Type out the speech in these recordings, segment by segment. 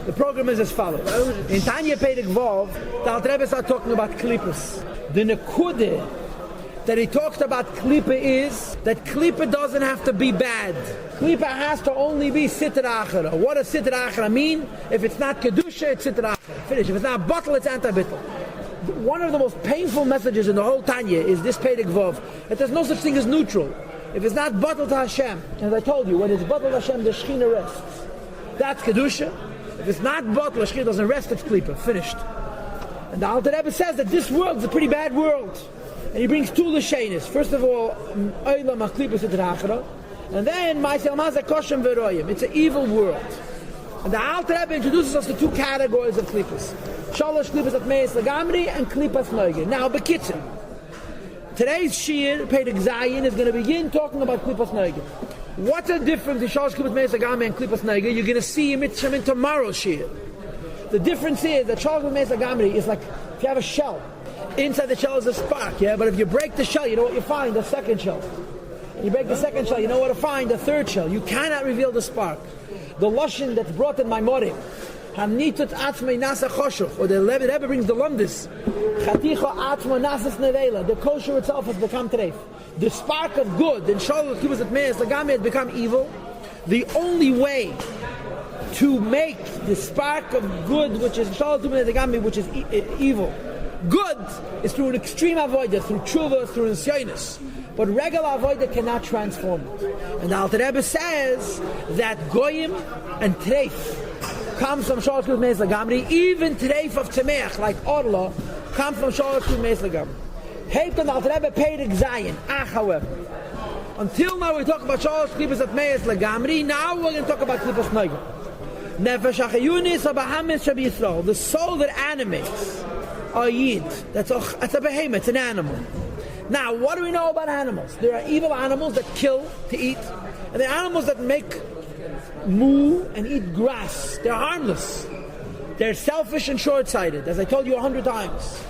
The program is as follows. In Tanya Perek Vav, the Alter Rebbe started talking about klippos. The nekude that he talked about klippa is that klippa doesn't have to be bad. Klippa has to only be sitra achara. What does sitra achara mean? If it's not kedusha, it's sitra achara. Finish. If it's not bottle, it's anti-bittel. One of the most painful messages in the whole Tanya is this Perek Vav, that there's no such thing as neutral. If it's not bottle to Hashem, as I told you, when it's bottle to Hashem, the Shechina rests. That's kedusha. If it's not bottle, the Shechina doesn't rest, it's klippa. Finished. And the Alter Rebbe says that this world is a pretty bad world. And he brings two l'sheinis. First of all, Olam HaKlipos Sitra Achara, and then Ma'aseh Maza Koshem V'Royim. It's an evil world. And the Alter Rebbe introduces us to two categories of klipos. Shalosh klipos atmeis legamri and klipas noige. Now, Bekitzin. Today's Shir, Perek Zayin, is going to begin talking about klipas noige. What's the difference between Shalosh klipos atmeis legamri and klipas noige? You're going to see in tomorrow's Shir. The difference is that Shalosh klipos atmeis legamri is like if you have a shell. Inside the shell is a spark, yeah? But if you break the shell, you know what you find? The second shell. You break the second shell, you know what to find? The third shell. You cannot reveal the spark. The lashon that's brought in Maimorim, Hamnitut atzmei nasa choshuch, or the Rebbe brings the lumdis, Chaticha atzma nasas nevela, the kosher itself has become treif. The spark of good, in Shalosh klipos atmeis legamri, has become evil. The only way to make the spark of good, which is Shalosh klipos atmeis legamri, which is evil, good, is through an extreme avodah, through tshuva, through nisyonos. But regular avodah cannot transform it. And the Alter Rebbe says that goyim and treif comes from Shalosh klipos atmeis legamri. Even treif of tzemeach, like orla, comes from Shalosh klipos atmeis legamri. Heipt and Alter Rebbe Perek Zayin. However, until now we talk about Shalosh klipos atmeis legamri. Now we're going to talk about klipas noige. Nefesh hachayunis habahamis sheb Yisrael, the soul that animates a yid. That's a behemoth, it's an animal. Now, what do we know about animals? There are evil animals that kill to eat, and there are animals that make moo and eat grass. They're harmless. They're selfish and short-sighted, as I told you 100 times.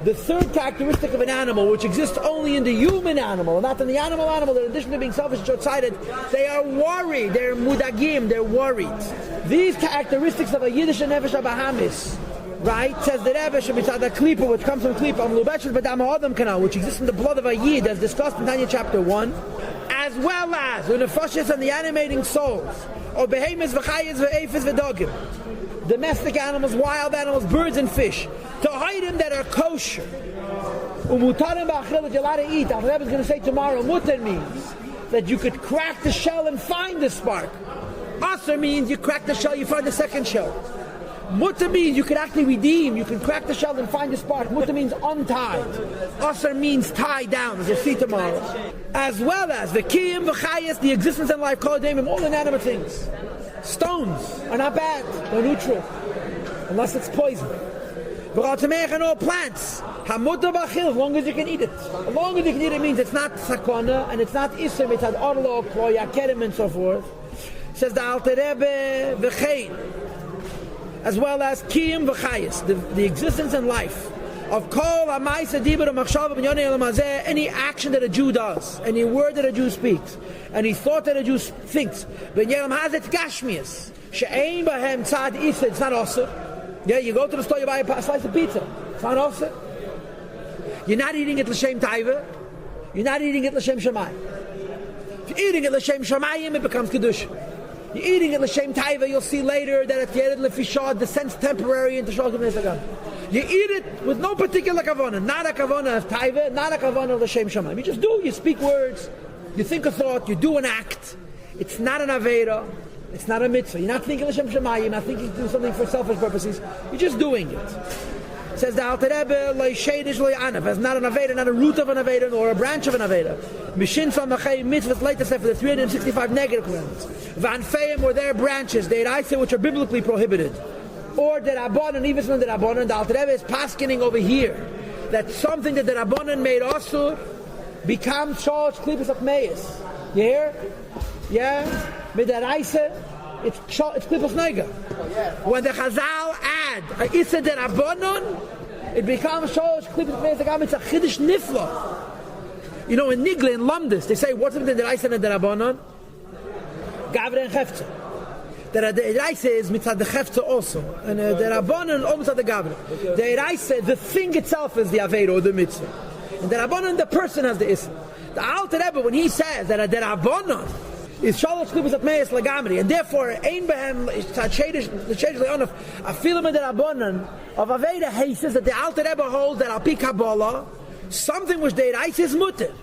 The third characteristic of an animal, which exists only in the human animal, not in the animal, that in addition to being selfish and short-sighted, they are worried, they're mudagim, they're worried. These characteristics of a Yiddish nefesh habahamis, right, says the Rebbe, the klipa, which comes from klipa, which exists in the blood of a Yid, as discussed in Tanya chapter 1, as well as the nefashis and the animating souls, or behemoths, v'chayis, v'efes, v'dogim, domestic animals, wild animals, birds and fish, to hide them that are kosher. Umutarim ba'achil, that you're allowed to eat. The Rebbe is going to say tomorrow, mutar means that you could crack the shell and find the spark. Aser means you crack the shell, you find the second shell. Mutter means you can actually redeem, you can crack the shell and find the spark. Mutter means untied. Aser means tied down, as you'll see tomorrow. As well as the kiyim, v'chayis, the existence and life, kol daimim, all inanimate things. Stones are not bad, they're neutral, unless it's poison. V'chatamech and all plants, hamutter b'achil, as long as you can eat it. As long as you can eat it means it's not sakona, and it's not isim, it's had orlo, kloya, kerim, and so forth. Says the Alter Rebbe, v'chein, as well as kiyim v'chayis, the existence and life of kol ha'maisa dibur ha'machshava b'nyonei olam hazeh, any action that a Jew does, any word that a Jew speaks, any thought that a Jew thinks, b'nyonei olam hazeh gashmias, she'ein b'hem tzad isa, it's not osir. Yeah, you go to the store, you buy a slice of pizza, it's not osir. You're not eating it l'shem taiva, you're not eating it l'shem shamayim. If you're eating it l'shem shamayim, it becomes kedusha. You're eating it l'shem taiva, you'll see later that at the end of l'fishad descends temporary into Shalosh klipos atmeis legamri. You eat it with no particular kavanah, not a kavanah of taiva, not a kavanah of l'shem shamayim. You just do, you speak words, you think a thought, you do an act. It's not an avera, it's not a mitzvah. You're not thinking l'shem shamayim, you're not thinking to do something for selfish purposes, you're just doing it. Says the Alter Rebbe, lo yishedish lo ya'anav, as not an aveda, not a root of an aveda, nor a branch of an aveda. Mishin samachay mitzvahs later said for the 365 negative commandments. Vanfeim, or their branches, they raisa, which are biblically prohibited, or the rabbanon, even from the rabbanon. The Alter Rebbe is paskening over here that something that the rabbanon made asur becomes Shalosh klipos atmeis. You hear? Yeah, with the raisa, it's klipas noige. When the Chazal add a Issa de Rabbanon, it becomes Shalosh klipos atmeis legamri. It's a chiddush nifla. You know, in Nigla, in Lamdis, they say, what's the Issa de Rabbanon? Gavre and Chefza. The Eraisa is mitzad the Chefta also, and the Rabbanan almost at the Gavra. The Eraisa, the thing itself is the Aveira or the Mitzvah. And the Rabbanan, the person has the Issa. The Alter Rebbe, when he says that the Rabbanan is Shalosh Klibas at Meis Lagamri, and therefore Ein Behem L'Shedish Le'onof Afilim the Rabbanan of Aveira, he says that the Alter Rebbe holds that Al Pi Kabbalah, something which the Eraisa is mutter.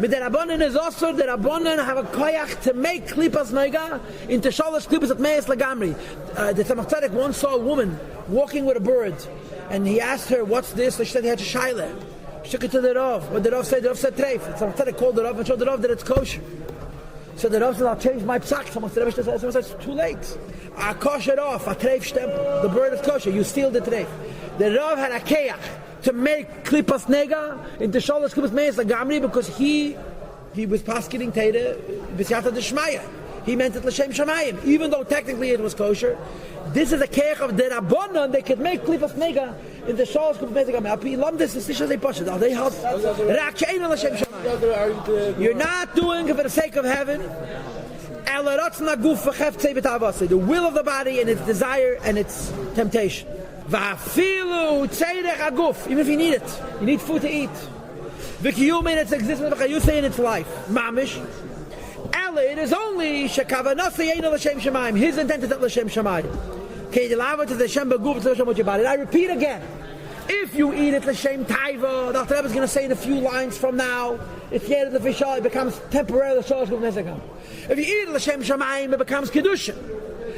But the Rabbanan is also, the Rabbanan have a koyach to make klipas noiga into shalosh klipas at meis lagamri. The Tzemach Tzedek once saw a woman walking with a bird, and he asked her, what's this? So she said he had to shaila. She took it to the Rav. What the Rav said treif. The Tzemach Tzedek called the Rav and showed the Rav that it's kosher. So the Rav said, I'll change my psak. Someone said, it's too late. I kosher off, a treif stempel. The bird is kosher, you steal the treif. The Rav had a koyach to make klipas nega into shalosh klipas meis lagamri, because he was paskening teira b'siyata d'shmaya. He meant it l'shem shamayim, even though technically it was kosher. This is a keich of the Rabbanan. They could make klipas nega into shalosh klipas meis lagamri. Api lam this is tisha zeipashet. They help rak she'ein l'shem shamayim. You're not doing it for the sake of heaven. The will of the body and its desire and its temptation. Even if you need it, you need food to eat. V'kiyum in its existence, v'chayusei in its life. Mamish. It is only shekavanasi eino l'shem shamayim. His intent is not l'shem shamayim. Keidilava to the shem beguf to l'shem your body. I repeat again. If you eat it l'shem taiva, the Alter Rebbe is going to say in a few lines from now, it's yet the fishal, it becomes temporary l'shalosh guf nezakam. If you eat it l'shem shamayim, it becomes kedusha.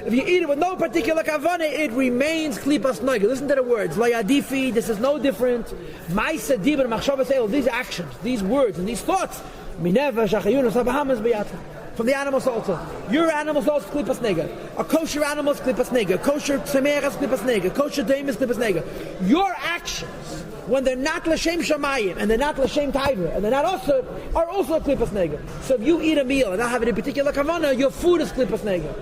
If you eat it with no particular kavanah, it remains klipas noiga. Listen to the words. Lo yadifi, this is no different. Ma'isa dibur machshavas el, these actions, these words, and these thoughts. Mineva shachayun sabahamas biyata. From the animals also. Your animals also klipas nega. A kosher animal is klipas nega. Kosher tzemeach is klipas nega. Kosher daim is klipas nega. Your actions, when they're not l'shem shamayim, and they're not l'shem taiva, and they're not also, are also klipas nega. So if you eat a meal and not have any particular kavanah, your food is klipas nega.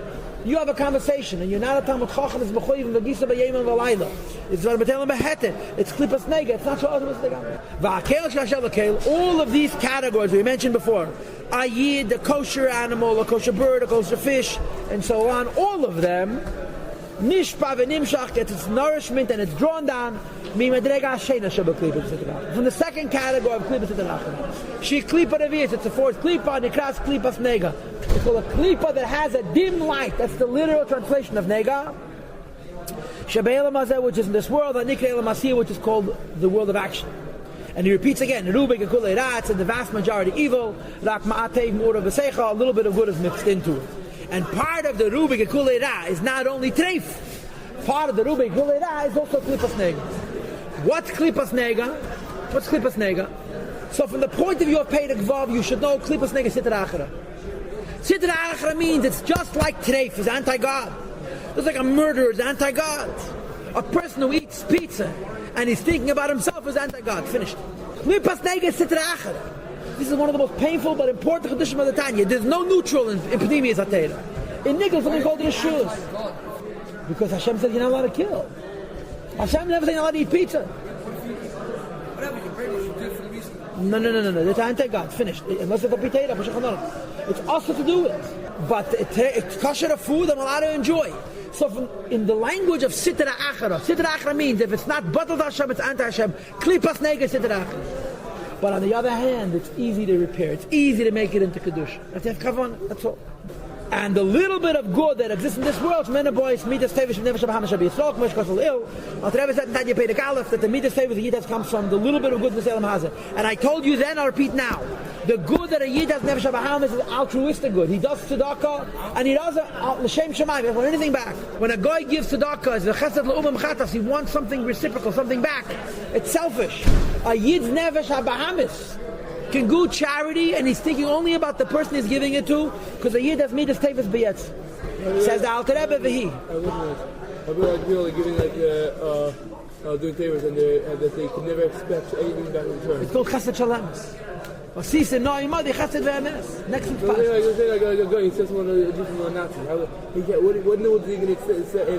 You have a conversation, and you're not a Talmud Chacham. It's mechoyev v'gisa b'yeiman v'layla. It's v'arbetelim b'heter. It's klipas nega. It's not shalosh nega. V'akel shashel akel. All of these categories we mentioned before, ayid, a kosher animal, a kosher bird, a kosher fish, and so on. All of them, nishpa v'nimshach, gets its nourishment and it's drawn down. From the second category of klipas tzedakah. She klipa revius. It's the fourth klipa. Nikras klipas nega. It's called a klipa that has a dim light. That's the literal translation of nega. Shebe'el mazeh, which is in this world, and nikra el masiyah, which is called the world of action. And he repeats again, Rubik and kulei ra, it's in the vast majority evil. Rak ma'atei mura v'seicha, a little bit of good is mixed into it. And part of the Rubik and kulei ra is not only treif. Part of the Rubik and kulei ra is also klipas nega. What's klipas nega? What's klipas nega? So from the point of view of Perek Vav, you should know klipas nega sitra achra. Sitra achra means it's just like treif is anti-God. It's like a murderer is anti-God. A person who eats pizza and he's thinking about himself is anti-God. Finished. Klipas nega is sitra achra. This is one of the most painful but important conditions of the Tanya. There's no neutral in Pneumius HaTeira. In Nickel, something called the Yeshus. Because Hashem said you're not allowed to kill. Hashem never said you're not allowed to eat pizza. No. That's anti-God. Finished. Unless it's a potato, it's also to do it. But it's kosher of food I'm allowed to enjoy. So in the language of sitra achra means if it's not bottled Hashem, it's anti-Hashem. Klipas nega sitra achra. But on the other hand, it's easy to repair. It's easy to make it into kedusha. That's all. And the little bit of good that exists in this world, many boys, midas tevis never shabaham shabi yisrok, mush kosel il. Alter Rebbe said in Tanya Perek Aleph that the midas tevis the yid has comes from the little bit of good the Selam has. And I told you then, I'll repeat now. The good that a yid has never shabaham is altruistic good. He does tzedakah and he does l'shem shamayim. He doesn't want anything back. When a guy gives tzedakah, it's the chesed l'umam chatas. He wants something reciprocal, something back. It's selfish. A yid's never shabahamis can do charity, and he's thinking only about the person he's giving it to, because a yid has midas tevis b'yetz. Says the Alter Rebbe v'hi. I'll be like people giving doing favors, and that they can never expect anything back in return. It's called chesed shalemus. Vasisa no imadi chesed ve'emes. Next week's pass. You're saying like a guy, he says someone do something to a Nazi. What is he going to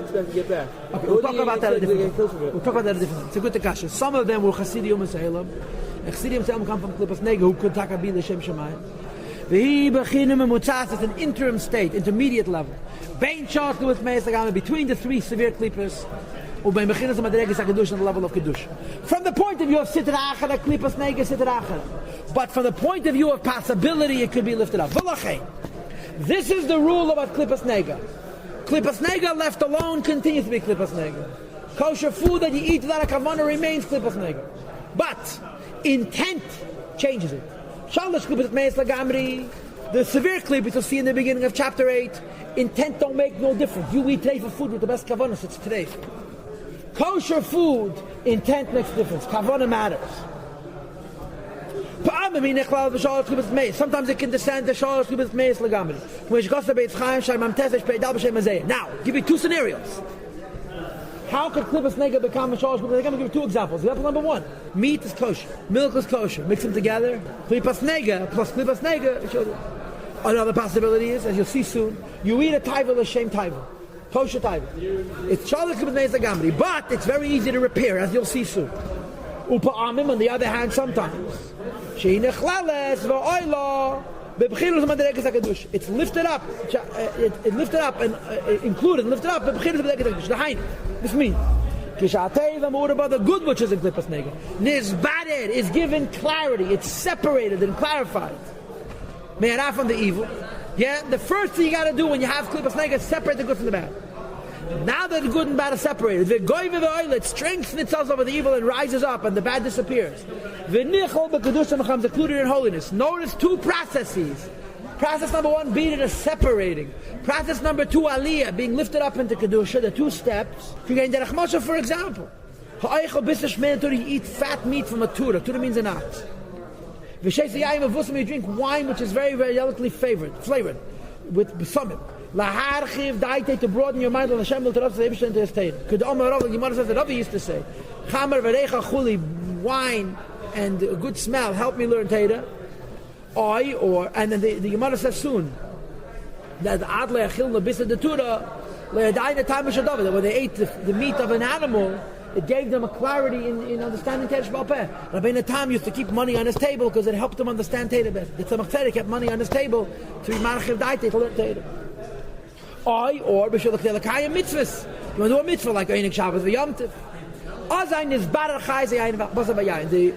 expect to get back? Okay, we'll talk about that at a different time. It's a good kasha. Some of them were Chassidim and Salem. Chassidim Salem come from Klipas Nega, who could be l'shem shamayim. It's an interim state, intermediate level. Between the three severe klippos, on the level of kedusha. From the point of view of sitra achara, klippas nega sitra achara. But from the point of view of possibility, it could be lifted up. This is the rule about klippas nega. Klippas nega left alone continues to be klippas nega. Kosher food that you eat without a kavanah remains klippas nega. But intent changes it. Shalosh klippas meis lagamri. The severe klippas you'll see in the beginning of chapter 8. Intent don't make no difference. You eat today for food with the best kavanah, it's today. Kosher food, intent makes a difference. Kavanah matters. Sometimes it can descend to shalosh klippas meis lagamri. Now, give you two scenarios. How could klippas nega become a shalosh klippas? I'm going to give you two examples. Example number one: meat is kosher, milk is kosher. Mix them together. Klippas nega plus klippas nega. Another possibility is, as you'll see soon, you eat a taiva l'shem taiva, kosher taiva. It's shalosh klippas meis lagamri, but it's very easy to repair, as you'll see soon. Upa'amim, on the other hand, sometimes it's lifted up. It's lifted up and included, lifted up. This means the good which is in klippas nega. Nizbared is given clarity. It's separated and clarified. Me'araf from the evil. Yeah, the first thing you got to do when you have klippas nega is separate the good from the bad. Now that the good and bad are separated, it strengthens itself over the evil and rises up, and the bad disappears. Becomes included in holiness. Notice two processes. Process number one, being it a separating. Process number two, aliyah, being lifted up into kedusha. The two steps. For example, you eat fat meat from a tura. Tura means an ox. You drink wine which is very, very delicately flavored with besamim. Laharchiv daite to broaden your mind on Hashem will to into His Torah. Could Omer Rav, the Gemara says that Rav used to say, Chamer v'reicha chuli, wine and a good smell help me learn Torah. And then the Gemara says soon that ad le'achil lebisa de Torah le'adayin etam v'shadav, that when they ate the meat of an animal, it gave them a clarity in understanding Torah Sheba'al Peh. Rabbeinu Tam used to keep money on his table because it helped him understand Torah best. The Tzemach Tzedek kept money on his table to be marchiv daite to learn Torah. Or b'shul l'kayim mitzvahs. You want to do a mitzvah like Einik Shabbos v'Yom Tov.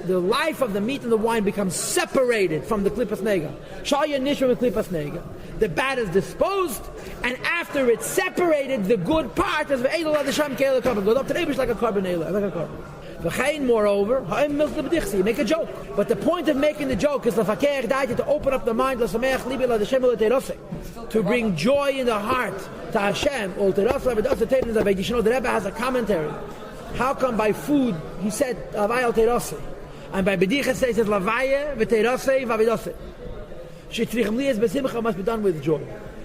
The life of the meat and the wine becomes separated from the klippas nega. Shaya nishra with klippas nega. The bad is disposed, and after it's separated, the good part is ve'elul adisham ke'el carbon goes up to Eibush like a carbon like a carbon. V'chein, moreover, you make a joke. But the point of making the joke is to open up the mind, to bring joy in the heart to Hashem. You know, the Rebbe has a commentary. How come by food he said Lavaya Terase, and by Bedicha says it Lavaya v'Terase v'Avidose. Shetrichim liyas b'simcha must be done with joy.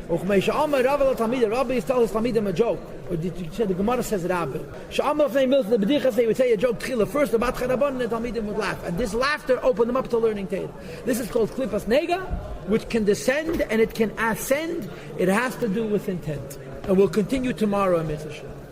Rabbi is telling his Talmidim a joke. Or the Gemara says Rabbi. Sha'amar of mills the Bedicha they would say a joke tchila first the Bat Chadabon, and the Talmidim would laugh, and this laughter opened them up to learning Torah. This is called klippas nega, which can descend and it can ascend. It has to do with intent, and we'll continue tomorrow in Mitzvah.